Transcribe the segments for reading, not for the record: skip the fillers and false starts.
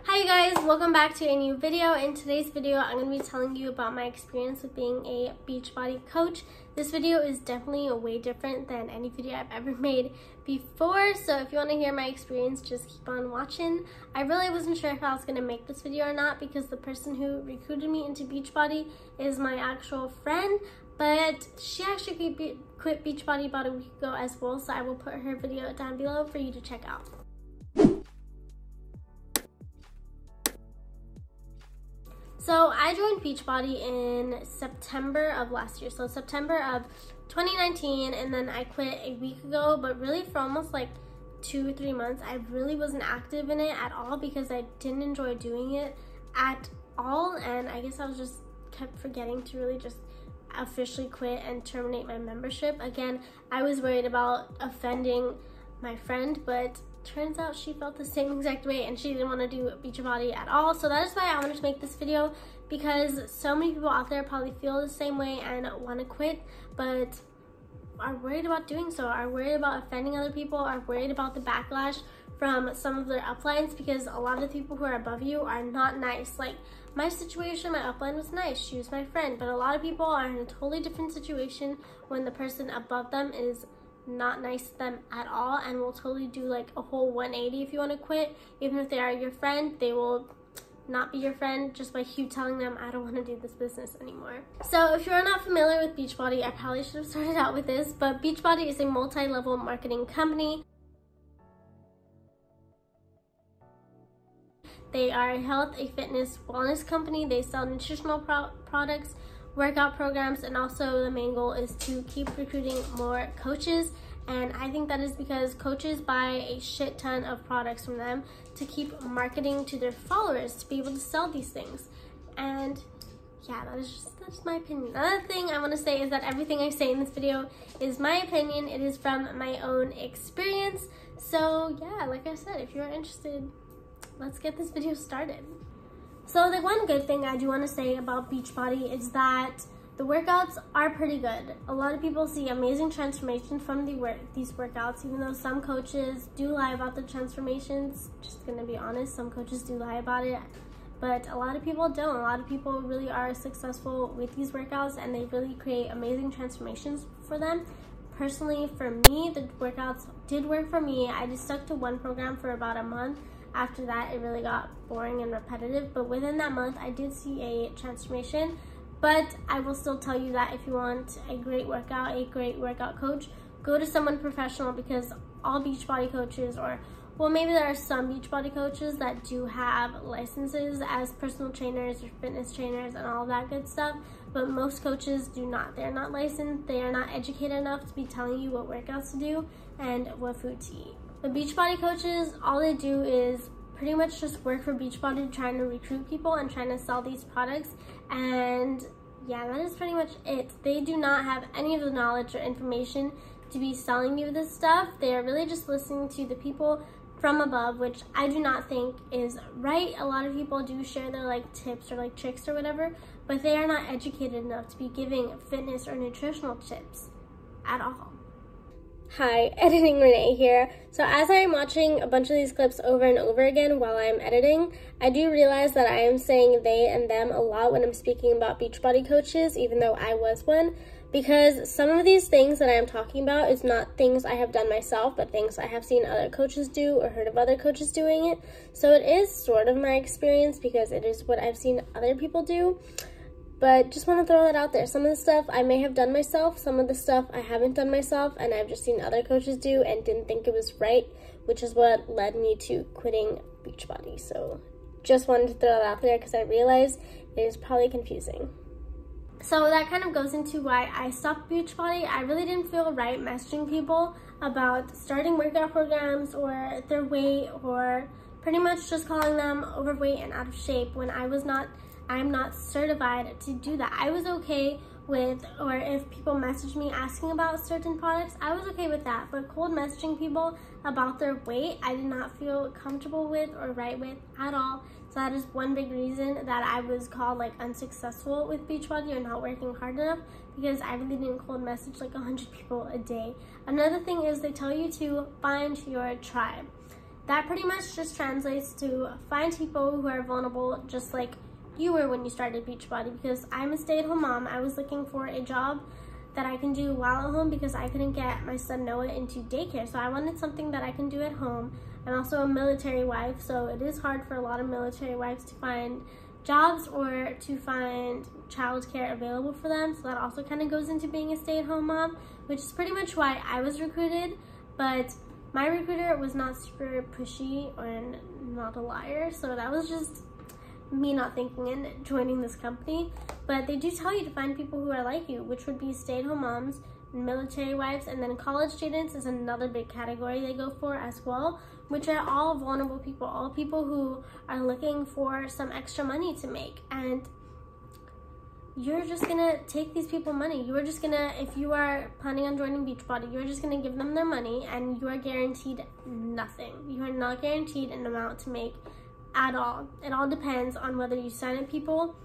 Hi you guys, welcome back to a new video. In today's video, I'm going to be telling you about my experience with being a Beachbody coach. This video is definitely way different than any video I've ever made before, so if you want to hear my experience, just keep on watching. I really wasn't sure if I was going to make this video or not because the person who recruited me into Beachbody is my actual friend, but she actually quit Beachbody about a week ago as well, so I will put her video down below for you to check out. So I joined Beachbody in September of last year, so September of 2019, and then I quit a week ago, but really for almost like 2 or 3 months, I really wasn't active in it at all because I didn't enjoy doing it at all, and I guess I was just kept forgetting to really just officially quit and terminate my membership. Again, I was worried about offending my friend, but turns out she felt the same exact way and she didn't want to do Beachbody at all. So that is why I wanted to make this video, because so many people out there probably feel the same way and want to quit but are worried about doing so, are worried about offending other people, are worried about the backlash from some of their uplines, because a lot of the people who are above you are not nice. Like my situation, my upline was nice, she was my friend, but a lot of people are in a totally different situation when the person above them is not nice to them at all and will totally do like a whole 180 if you want to quit. Even if they are your friend, they will not be your friend just by you telling them, I don't want to do this business anymore. So if you're not familiar with Beachbody, I probably should have started out with this, but Beachbody is a multi-level marketing company. They are a health, a fitness, wellness company. They sell nutritional products, workout programs, and also the main goal is to keep recruiting more coaches. And I think that is because coaches buy a shit ton of products from them to keep marketing to their followers to be able to sell these things. And yeah, that's my opinion. Another thing I want to say is that everything I say in this video is my opinion. It is from my own experience. So yeah, like I said, if you're interested, let's get this video started. So the one good thing I do want to say about Beachbody is that the workouts are pretty good. A lot of people see amazing transformation from these workouts, even though some coaches do lie about the transformations. Just gonna be honest, some coaches do lie about it, but a lot of people don't. A lot of people really are successful with these workouts and they really create amazing transformations for them. Personally, for me, the workouts did work for me. I just stuck to one program for about a month. After that, it really got boring and repetitive, but within that month, I did see a transformation. But I will still tell you that if you want a great workout coach, go to someone professional, because all Beachbody coaches, or well, maybe there are some Beachbody coaches that do have licenses as personal trainers or fitness trainers and all that good stuff, but most coaches do not. They're not licensed, they are not educated enough to be telling you what workouts to do and what food to eat. The Beachbody coaches, all they do is pretty much just work for Beachbody, trying to recruit people and trying to sell these products, and yeah, that is pretty much it. They do not have any of the knowledge or information to be selling you this stuff. They are really just listening to the people from above, which I do not think is right. A lot of people do share their like tips or like tricks or whatever, but they are not educated enough to be giving fitness or nutritional tips at all. Hi, Editing Renee here. So as I am watching a bunch of these clips over and over again while I'm editing, I do realize that I am saying they and them a lot when I'm speaking about Beachbody coaches, even though I was one, because some of these things that I am talking about is not things I have done myself, but things I have seen other coaches do or heard of other coaches doing it. So it is sort of my experience because it is what I've seen other people do. But just want to throw that out there. Some of the stuff I may have done myself, some of the stuff I haven't done myself, and I've just seen other coaches do and didn't think it was right, which is what led me to quitting Beachbody. So just wanted to throw that out there because I realized it is probably confusing. So that kind of goes into why I stopped Beachbody. I really didn't feel right messaging people about starting workout programs or their weight, or pretty much just calling them overweight and out of shape when I'm not certified to do that. I was okay with, or if people messaged me asking about certain products, I was okay with that. But cold messaging people about their weight, I did not feel comfortable with or right with at all. So that is one big reason that I was called like unsuccessful with Beachbody or not working hard enough, because I really didn't cold message like 100 people a day. Another thing is they tell you to find your tribe. that pretty much just translates to find people who are vulnerable just like you were when you started Beachbody, because I'm a stay-at-home mom. I was looking for a job that I can do while at home because I couldn't get my son Noah into daycare. So I wanted something that I can do at home. I'm also a military wife, so it is hard for a lot of military wives to find jobs or to find childcare available for them. So that also kind of goes into being a stay-at-home mom, which is pretty much why I was recruited. But my recruiter was not super pushy and not a liar, so that was just me not thinking and joining this company. But they do tell you to find people who are like you, which would be stay-at-home moms, military wives, and then college students is another big category they go for as well, which are all vulnerable people, all people who are looking for some extra money to make. And you're just gonna take these people money. You are just gonna, if you are planning on joining Beachbody, you're just gonna give them their money and you are guaranteed nothing. You are not guaranteed an amount to make at all. It all depends on whether you sign up people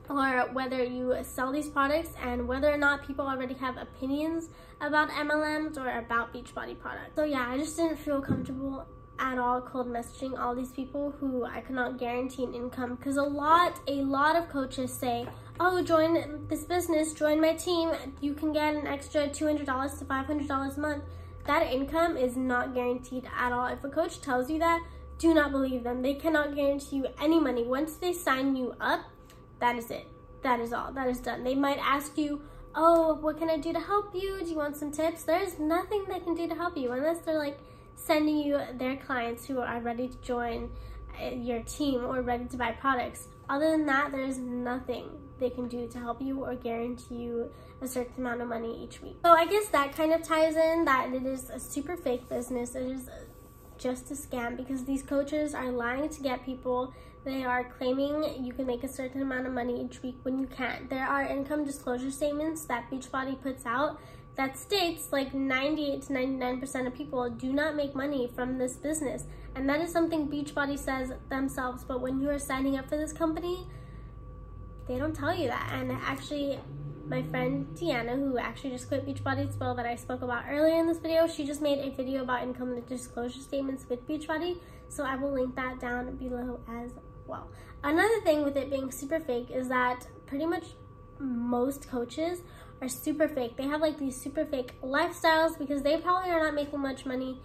or whether you sell these products and whether or not people already have opinions about MLMs or about Beachbody products. So yeah, I just didn't feel comfortable at all cold messaging all these people who I could not guarantee an income, because a lot of coaches say, oh, join this business, join my team, you can get an extra $200 to $500 a month. That income is not guaranteed at all. If a coach tells you that, do not believe them. They cannot guarantee you any money. Once they sign you up, that is it. That is all. That is done. They might ask you, oh, what can I do to help you? Do you want some tips? There's nothing they can do to help you unless they're like sending you their clients who are ready to join your team or ready to buy products. Other than that, there's nothing they can do to help you or guarantee you a certain amount of money each week. So I guess that kind of ties in that it is a super fake business. It is just a scam because these coaches are lying to get people. They are claiming you can make a certain amount of money each week when you can't. There are income disclosure statements that Beachbody puts out that states like 98 to 99% of people do not make money from this business. And that is something Beachbody says themselves, but when you are signing up for this company, they don't tell you that. And actually, my friend Deanna, who actually just quit Beachbody as well, that I spoke about earlier in this video, she just made a video about income disclosure statements with Beachbody, so I will link that down below as well. Another thing with it being super fake is that pretty much most coaches are super fake. They have like these super fake lifestyles because they probably are not making much money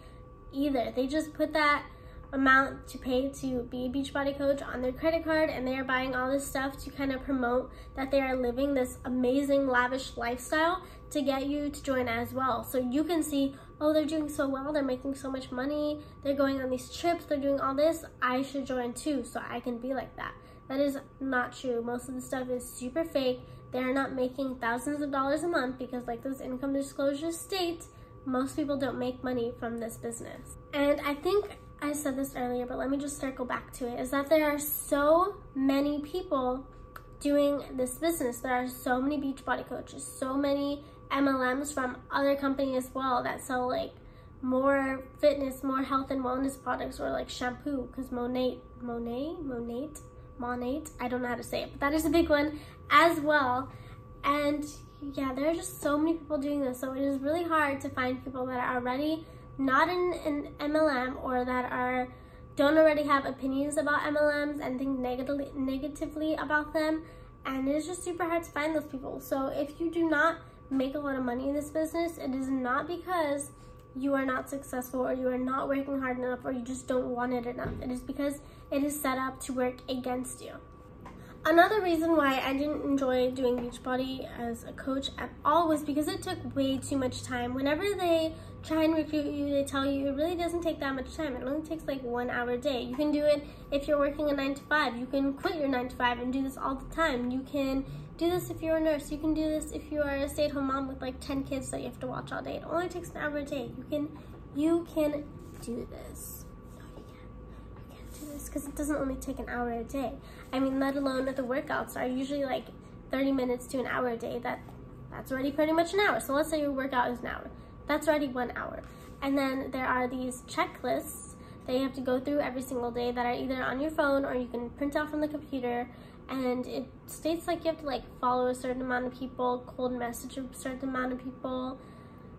either. They just put that amount to pay to be a Beachbody coach on their credit card, and they are buying all this stuff to kind of promote that they are living this amazing lavish lifestyle to get you to join as well. So you can see, oh, they're doing so well, they're making so much money, they're going on these trips, they're doing all this, I should join too so I can be like that. That is not true. Most of the stuff is super fake. They're not making thousands of dollars a month because, like those income disclosures state, most people don't make money from this business. And I think I said this earlier, but let me just circle back to it, is that there are so many people doing this business. There are so many Beachbody coaches, so many MLMs from other companies as well that sell like more fitness, more health and wellness products, or like shampoo, because Monate, I don't know how to say it, but that is a big one as well. And yeah, there are just so many people doing this, so it is really hard to find people that are already not in an MLM or that don't already have opinions about MLMs and think negatively about them, and it is just super hard to find those people. So if you do not make a lot of money in this business, it is not because you are not successful or you are not working hard enough or you just don't want it enough. It is because it is set up to work against you. Another reason why I didn't enjoy doing Beachbody as a coach at all was because it took way too much time. Whenever they try and recruit you, they tell you it really doesn't take that much time. It only takes like 1 hour a day. You can do it if you're working a 9 to 5. You can quit your 9 to 5 and do this all the time. You can do this if you're a nurse. You can do this if you are a stay-at-home mom with like 10 kids that you have to watch all day. It only takes an hour a day. You can do this. Because it doesn't only take an hour a day. I mean, let alone that the workouts are usually like 30 minutes to an hour a day. That's already pretty much an hour. So let's say your workout is an hour. That's already 1 hour. And then there are these checklists that you have to go through every single day that are either on your phone or you can print out from the computer. And it states like you have to like follow a certain amount of people, cold message a certain amount of people,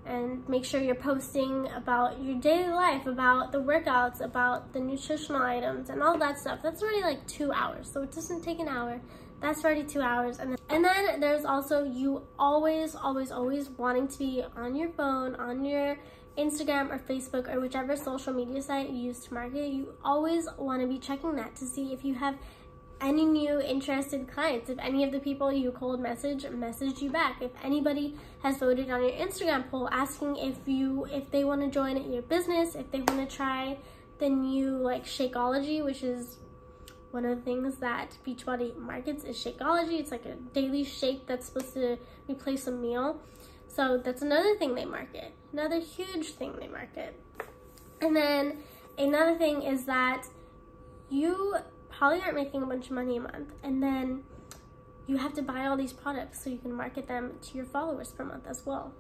and make sure you're posting about your daily life, about the workouts, about the nutritional items and all that stuff. That's already like 2 hours, so it doesn't take an hour. That's already 2 hours. And then there's also you always wanting to be on your phone, on your Instagram or Facebook or whichever social media site you use to market. You always want to be checking that to see if you have any new interested clients, if any of the people you cold messaged you back, if anybody has voted on your Instagram poll asking if they want to join your business, if they want to try the new like Shakeology, which is one of the things that Beachbody markets is Shakeology. It's like a daily shake that's supposed to replace a meal. So that's another thing they market, another huge thing they market. And then another thing is that you probably aren't making a bunch of money a month, and then you have to buy all these products so you can market them to your followers per month as well.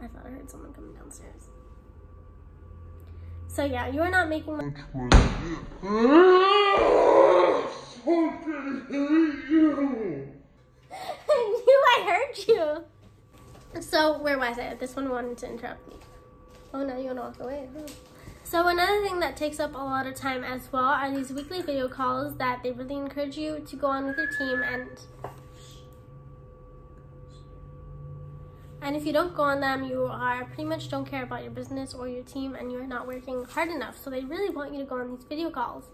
I thought I heard someone coming downstairs. So yeah, you're not making money. I knew I heard you. So where was I? This one wanted to interrupt me. Oh, now you want to walk away, huh? So another thing that takes up a lot of time as well are these weekly video calls that they really encourage you to go on with your team, and if you don't go on them, you are pretty much don't care about your business or your team, and you're not working hard enough. So they really want you to go on these video calls.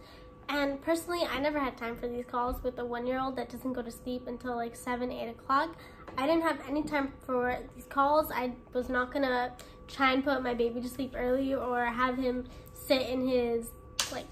And personally, I never had time for these calls with a 1-year-old that doesn't go to sleep until like 7, 8 o'clock. I didn't have any time for these calls. I was not gonna try and put my baby to sleep early or have him sit in his like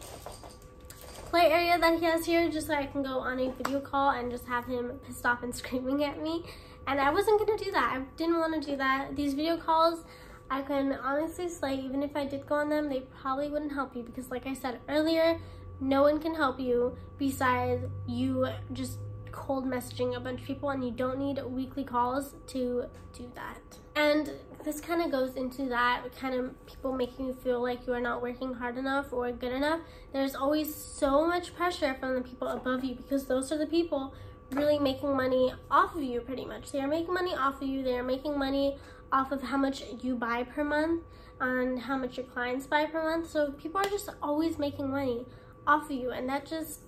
play area that he has here just so I can go on a video call and just have him pissed off and screaming at me. And I wasn't gonna do that. I didn't want to do that. These video calls, I can honestly say, even if I did go on them, they probably wouldn't help you because like I said earlier, no one can help you besides you just cold messaging a bunch of people, and you don't need weekly calls to do that. And this kind of goes into that kind of people making you feel like you are not working hard enough or good enough. There's always so much pressure from the people above you because those are the people really making money off of you pretty much. They are making money off of you. They are making money off of how much you buy per month and how much your clients buy per month. So people are just always making money off of you, and that just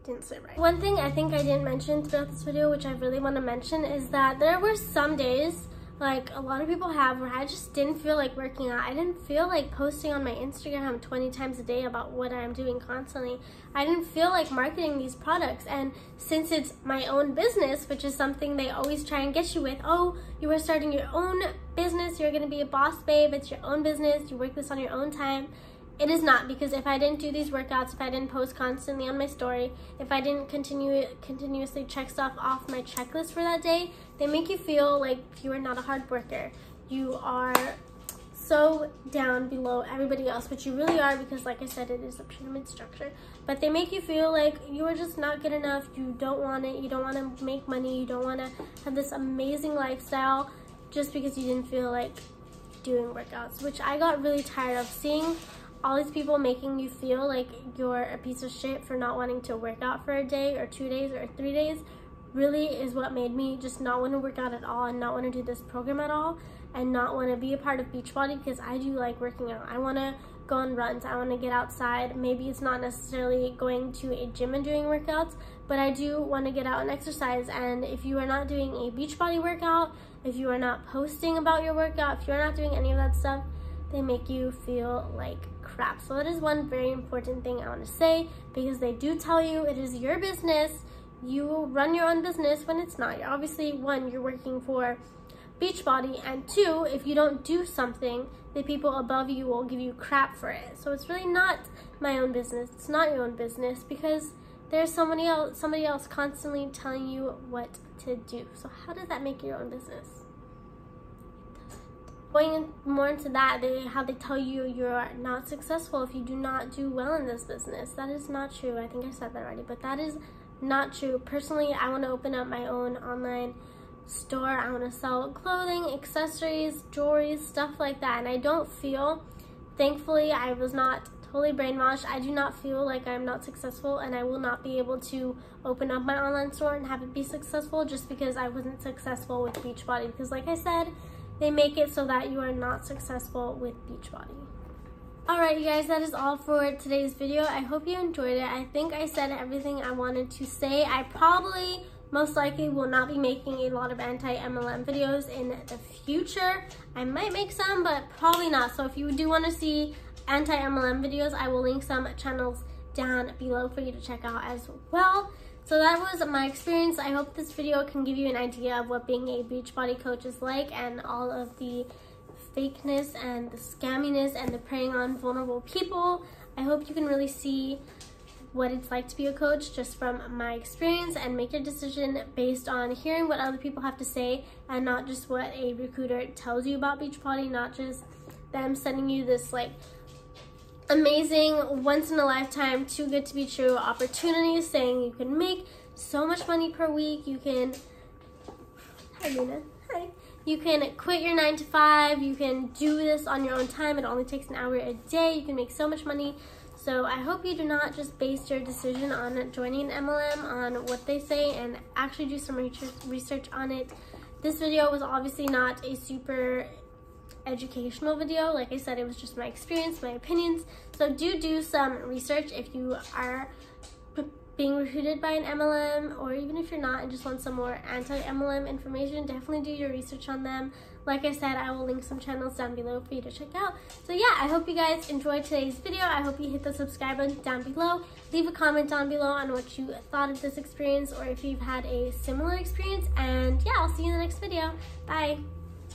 didn't sit right. One thing I think I didn't mention throughout this video, which I really want to mention, is that there were some days, like a lot of people have, where I just didn't feel like working out. I didn't feel like posting on my Instagram 20 times a day about what I'm doing constantly. I didn't feel like marketing these products. And since it's my own business, which is something they always try and get you with, oh, you are starting your own business, you're gonna be a boss babe, it's your own business, you work this on your own time. It is not, because if I didn't do these workouts, if I didn't post constantly on my story, if I didn't continuously check stuff off my checklist for that day, they make you feel like you are not a hard worker. You are so down below everybody else, which you really are, because like I said, it is a pyramid structure. But they make you feel like you are just not good enough, you don't want it, you don't want to make money, you don't want to have this amazing lifestyle just because you didn't feel like doing workouts, which I got really tired of seeing. All these people making you feel like you're a piece of shit for not wanting to work out for a day or 2 days or 3 days really is what made me just not want to work out at all and not want to do this program at all and not want to be a part of Beachbody, because I do like working out. I want to go on runs. I want to get outside. Maybe it's not necessarily going to a gym and doing workouts, but I do want to get out and exercise. And if you are not doing a Beachbody workout, if you are not posting about your workout, if you're not doing any of that stuff, they make you feel like crap. So that is one very important thing I want to say, because they do tell you it is your business. You run your own business when it's not. Obviously, one, you're working for Beachbody, and two, if you don't do something, the people above you will give you crap for it. So it's really not my own business. It's not your own business, because there's somebody else constantly telling you what to do. So how does that make your own business? Going more into that, how they tell you you're not successful if you do not do well in this business. That is not true. I think I said that already, but that is not true. Personally, I want to open up my own online store. I want to sell clothing, accessories, jewelry, stuff like that. And I don't feel, thankfully, I was not totally brainwashed. I do not feel like I'm not successful, and I will not be able to open up my online store and have it be successful just because I wasn't successful with Beachbody. Because like I said, they make it so that you are not successful with Beachbody. Alright, you guys, that is all for today's video. I hope you enjoyed it. I think I said everything I wanted to say. I probably, most likely, will not be making a lot of anti-MLM videos in the future. I might make some, but probably not. So if you do want to see anti-MLM videos, I will link some channels down below for you to check out as well. So that was my experience. I hope this video can give you an idea of what being a Beachbody coach is like, and all of the fakeness and the scamminess and the preying on vulnerable people. I hope you can really see what it's like to be a coach just from my experience, and make your decision based on hearing what other people have to say and not just what a recruiter tells you about Beachbody, not just them sending you this like amazing, once in a lifetime, too good to be true opportunities saying you can make so much money per week, you can, hi Luna, hi. You can quit your 9 to 5, you can do this on your own time, it only takes an hour a day, you can make so much money. So I hope you do not just base your decision on joining an MLM on what they say, and actually do some research on it. This video was obviously not a super educational video. Like I said, it was just my experience, my opinions. So do some research if you are being recruited by an MLM, or even if you're not and just want some more anti-MLM information, definitely do your research on them. Like I said, I will link some channels down below for you to check out. So yeah, I hope you guys enjoyed today's video. I hope you hit the subscribe button down below. Leave a comment down below on what you thought of this experience, or if you've had a similar experience. And yeah, I'll see you in the next video. Bye.